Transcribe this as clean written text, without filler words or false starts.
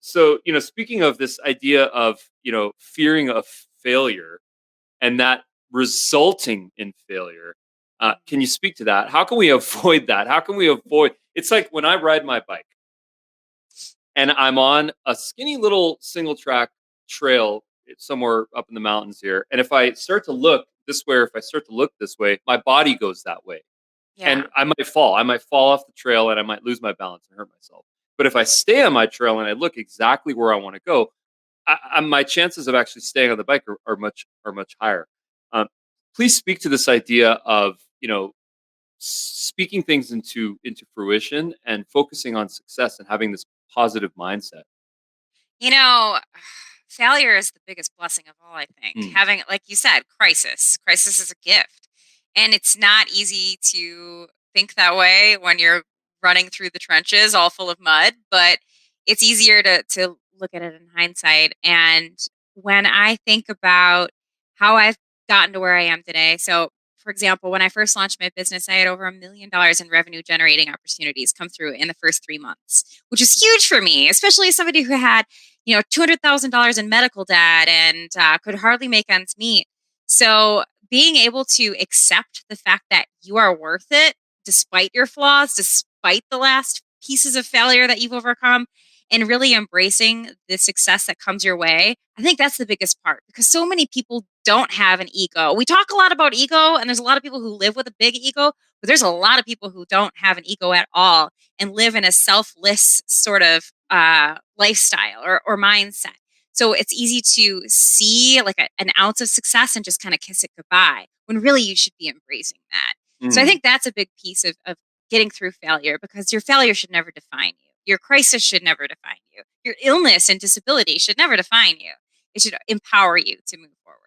So, speaking of this idea of, fearing of failure and that resulting in failure, can you speak to that? How can we avoid that? How can we avoid? It's like when I ride my bike and I'm on a skinny little single track trail somewhere up in the mountains here. And if I start to look this way, or if I start to look this way, my body goes that way. Yeah. And I might fall. I might fall off the trail and I might lose my balance and hurt myself. But if I stay on my trail and I look exactly where I want to go, my chances of actually staying on the bike are much higher. Um, please speak to this idea of speaking things into fruition and focusing on success and having this positive mindset. You know, failure is the biggest blessing of all, I think. Mm, Having, like you said, crisis. Crisis is a gift. And it's not easy to think that way when you're running through the trenches all full of mud, but it's easier to look at it in hindsight. And when I think about how I've gotten to where I am today, so for example, when I first launched my business, I had over $1 million in revenue generating opportunities come through in the first 3 months, which is huge for me, especially as somebody who had $200,000 in medical debt and could hardly make ends meet. So being able to accept the fact that you are worth it despite your flaws, despite the last pieces of failure that you've overcome, and really embracing the success that comes your way, I think that's the biggest part because so many people don't have an ego. We talk a lot about ego, and there's a lot of people who live with a big ego, but there's a lot of people who don't have an ego at all and live in a selfless sort of lifestyle or mindset. So it's easy to see like an ounce of success and just kind of kiss it goodbye when really you should be embracing that. So I mm, think that's a big piece of getting through failure because your failure should never define you. Your crisis should never define you. Your illness and disability should never define you. It should empower you to move forward.